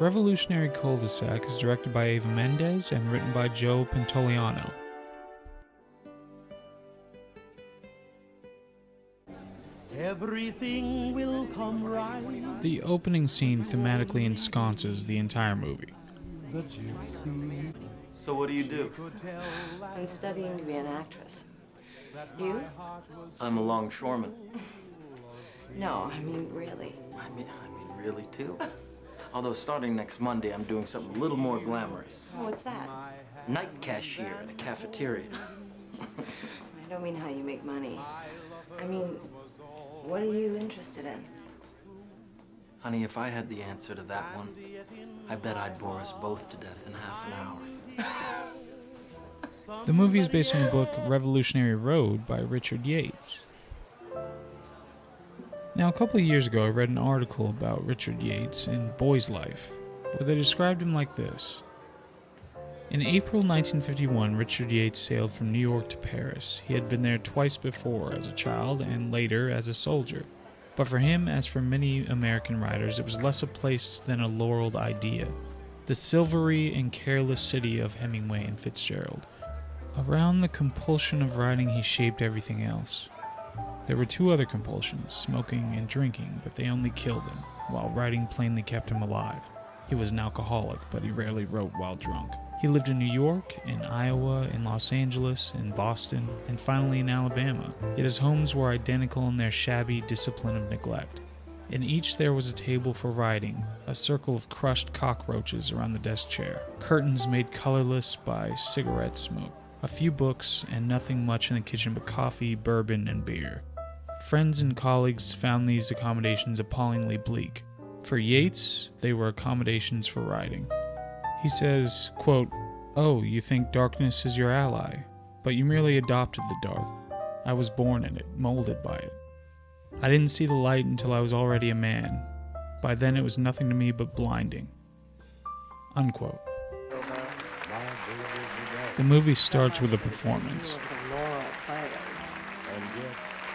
Revolutionary Cul de Sac is directed by Eva Mendes and written by Joe Pantoliano. Everything will come right. The opening scene thematically ensconces the entire movie. The gypsy. So what do you do? I'm studying to be an actress. You? I'm a longshoreman. No, I mean really. I mean really too. Although starting next Monday, I'm doing something a little more glamorous. Oh, what's that? Night cashier in a cafeteria. I don't mean how you make money. I mean, what are you interested in? Honey, if I had the answer to that one, I bet I'd bore us both to death in half an hour. The movie is based on the book Revolutionary Road by Richard Yates. Now, a couple of years ago, I read an article about Richard Yates in Boy's Life, where they described him like this. In April 1951, Richard Yates sailed from New York to Paris. He had been there twice before as a child and later as a soldier. But for him, as for many American writers, it was less a place than a laureled idea. The silvery and careless city of Hemingway and Fitzgerald. Around the compulsion of writing, he shaped everything else. There were two other compulsions, smoking and drinking, but they only killed him, while writing plainly kept him alive. He was an alcoholic, but he rarely wrote while drunk. He lived in New York, in Iowa, in Los Angeles, in Boston, and finally in Alabama. Yet his homes were identical in their shabby discipline of neglect. In each there was a table for writing, a circle of crushed cockroaches around the desk chair, curtains made colorless by cigarette smoke, a few books, and nothing much in the kitchen but coffee, bourbon, and beer. Friends and colleagues found these accommodations appallingly bleak. For Yates, they were accommodations for writing. He says, quote, "Oh, you think darkness is your ally, but you merely adopted the dark. I was born in it, molded by it. I didn't see the light until I was already a man. By then it was nothing to me but blinding." Unquote. The movie starts with a performance.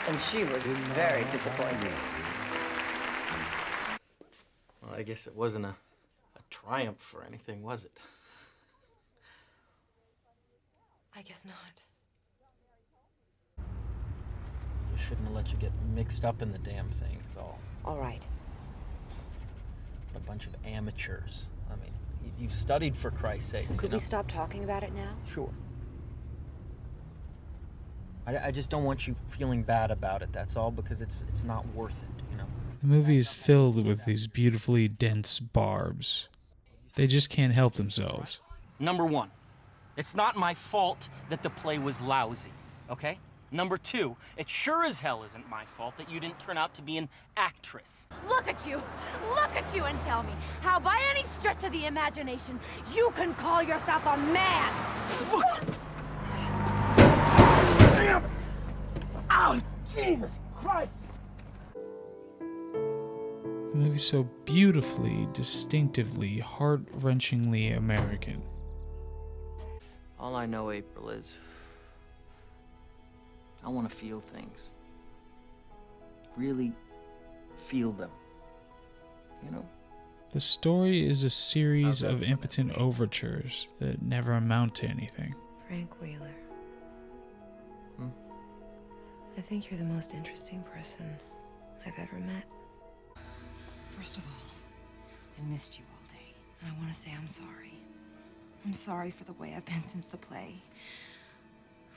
And she was very disappointing. Well, I guess it wasn't a triumph or anything, was it? I guess not. Just shouldn't have let you get mixed up in the damn thing, is all. All right. A bunch of amateurs. I mean, you've studied for Christ's sake. Could we stop talking about it now? Sure. I just don't want you feeling bad about it, that's all, because it's not worth it, you know? The movie is filled with these beautifully dense barbs. They just can't help themselves. Number one, it's not my fault that the play was lousy, okay? Number two, it sure as hell isn't my fault that you didn't turn out to be an actress. Look at you and tell me how by any stretch of the imagination you can call yourself a man. Damn! Oh, Jesus Christ! The movie's so beautifully, distinctively, heart-wrenchingly American. All I know, April, is I want to feel things. Really feel them. You know? The story is a series of impotent overtures that never amount to anything. Frank Wheeler. I think you're the most interesting person I've ever met. First of all, I missed you all day, and I want to say I'm sorry. I'm sorry for the way I've been since the play.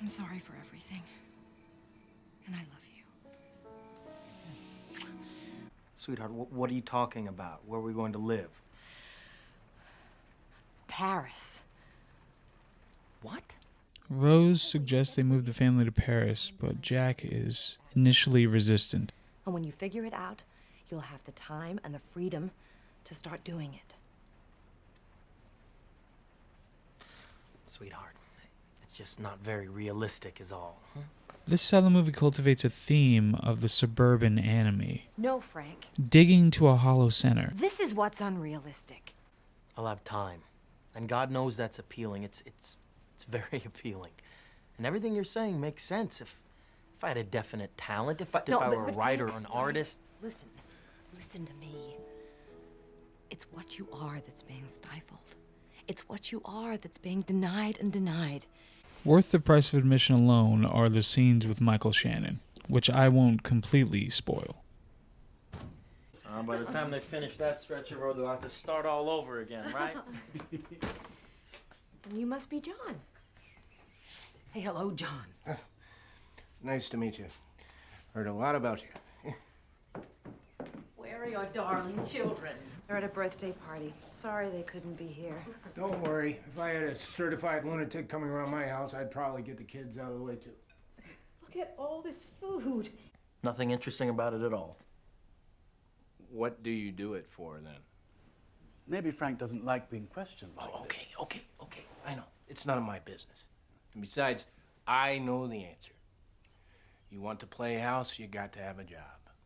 I'm sorry for everything. And I love you. Sweetheart, what are you talking about? Where are we going to live? Paris. What? Rose suggests they move the family to Paris, but Jack is initially resistant. And when you figure it out, you'll have the time and the freedom to start doing it. Sweetheart, it's just not very realistic is all. Huh? This is how the movie cultivates a theme of the suburban anime. No, Frank. Digging to a hollow center. This is what's unrealistic. I'll have time. And God knows that's appealing. It's very appealing. And everything you're saying makes sense if I had a definite talent, if I were a writer or an artist. Listen to me. It's what you are that's being stifled. It's what you are that's being denied and denied. Worth the price of admission alone are the scenes with Michael Shannon, which I won't completely spoil. By the time they finish that stretch of road, they'll have to start all over again, right? And you must be John. Hey, hello, John. Nice to meet you. Heard a lot about you. Where are your darling children? They're at a birthday party. Sorry they couldn't be here. Don't worry. If I had a certified lunatic coming around my house, I'd probably get the kids out of the way, too. Look at all this food. Nothing interesting about it at all. What do you do it for, then? Maybe Frank doesn't like being questioned like Oh, okay. I know. It's none of my business. And besides, I know the answer. You want to play house, you got to have a job.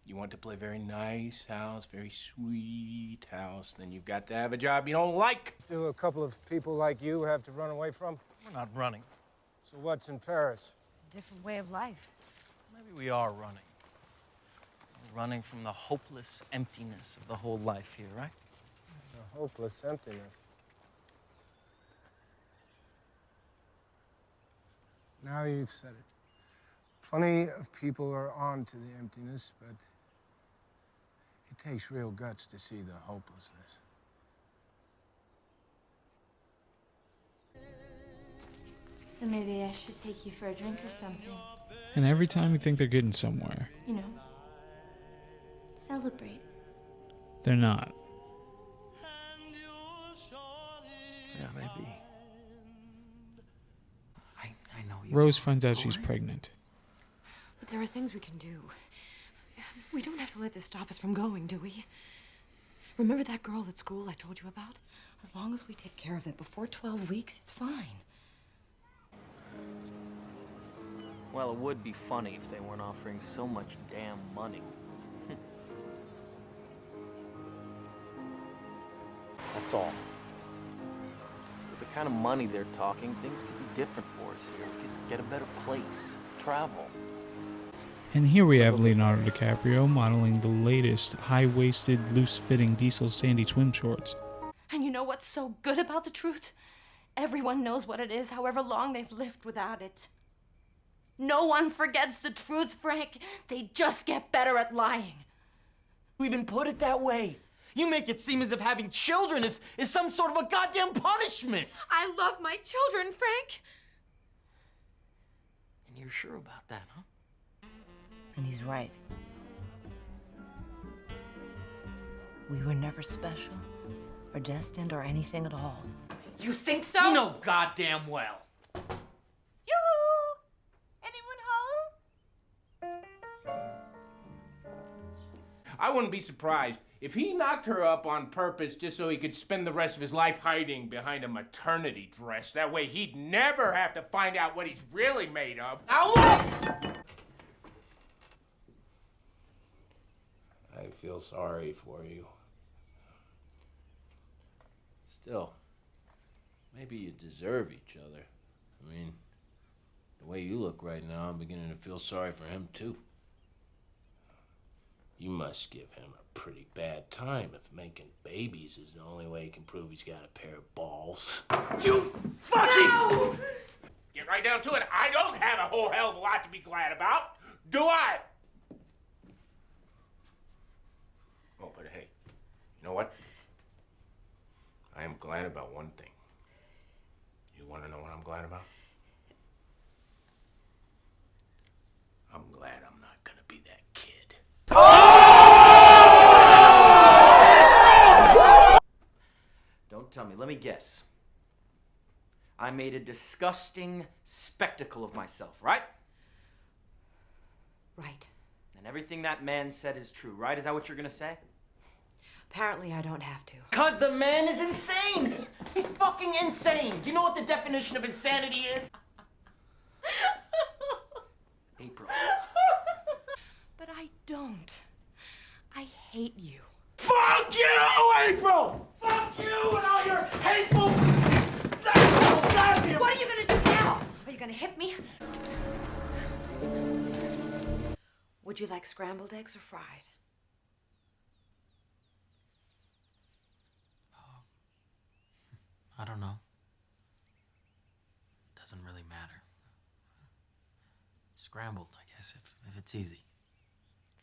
You want to play very nice house, very sweet house, then you've got to have a job you don't like. Do a couple of people like you have to run away from? We're not running. So what's in Paris? Different way of life. Maybe we are running. We're running from the hopeless emptiness of the whole life here, right? A hopeless emptiness. Now you've said it. Plenty of people are on to the emptiness, but it takes real guts to see the hopelessness. So maybe I should take you for a drink or something. And every time you think they're getting somewhere, You know, celebrate. they're not. Yeah, maybe. I know you. Rose finds out she's pregnant. But there are things we can do. We don't have to let this stop us from going, do we? Remember that girl at school I told you about? As long as we take care of it before 12 weeks, it's fine. Well, it would be funny if they weren't offering so much damn money. That's all. With the kind of money they're talking, things could be different for us here. We could get a better place, travel. And here we have Leonardo DiCaprio modeling the latest high-waisted, loose-fitting Diesel Sandy swim shorts. And you know what's so good about the truth? Everyone knows what it is, however long they've lived without it. No one forgets the truth, Frank. They just get better at lying. You even put it that way. You make it seem as if having children is some sort of a goddamn punishment. I love my children, Frank. And you're sure about that, huh? And he's right. We were never special or destined or anything at all. You think so? You know goddamn well. Yoo-hoo! Anyone home? I wouldn't be surprised if he knocked her up on purpose just so he could spend the rest of his life hiding behind a maternity dress. That way he'd never have to find out what he's really made of. Now look! I feel sorry for you. Still, maybe you deserve each other. I mean, the way you look right now, I'm beginning to feel sorry for him, too. You must give him a pretty bad time if making babies is the only way he can prove he's got a pair of balls. You fucking... No! Get right down to it. I don't have a whole hell of a lot to be glad about, do I? Oh, but hey, you know what? I am glad about one thing. You want to know what I'm glad about? I'm glad I'm not gonna be that kid. Don't tell me. Let me guess. I made a disgusting spectacle of myself, right? Right. And everything that man said is true, right? Is that what you're gonna say? Apparently I don't have to. 'Cause the man is insane! He's fucking insane! Do you know what the definition of insanity is? April. But I don't. I hate you. Fuck you, April! Fuck you and all your hateful... goddamn... What are you gonna do now? Are you gonna hit me? Would you like scrambled eggs or fried? I don't know. Doesn't really matter. Scrambled, I guess, if it's easy.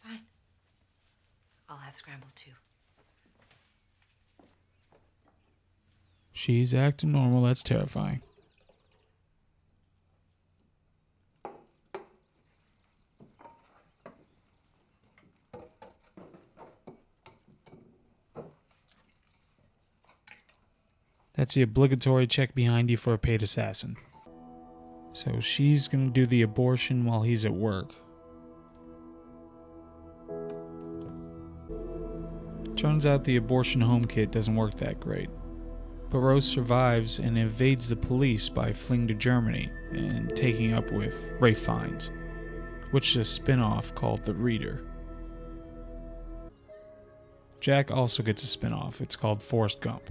Fine. I'll have scrambled too. She's acting normal. That's terrifying. That's the obligatory check behind you for a paid assassin. So she's gonna do the abortion while he's at work. Turns out the abortion home kit doesn't work that great. But Rose survives and evades the police by fleeing to Germany and taking up with Ralph Fiennes, which is a spin-off called The Reader. Jack also gets a spin-off. It's called Forrest Gump.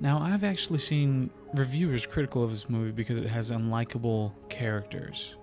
Now, I've actually seen reviewers critical of this movie because it has unlikable characters.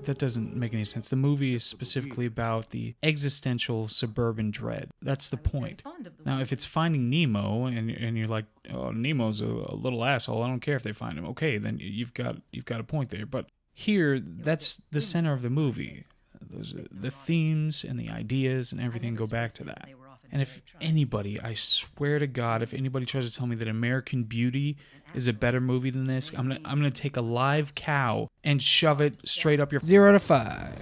That doesn't make any sense. The movie is specifically about the existential suburban dread. That's the point. Now, if it's Finding Nemo, and you're like, oh, Nemo's a little asshole, I don't care if they find him. Okay, then you've got a point there. But here, that's the center of the movie. The themes and the ideas and everything go back to that. And if anybody, I swear to God, if anybody tries to tell me that American Beauty is a better movie than this, I'm gonna take a live cow and shove it straight up your 0 to 5.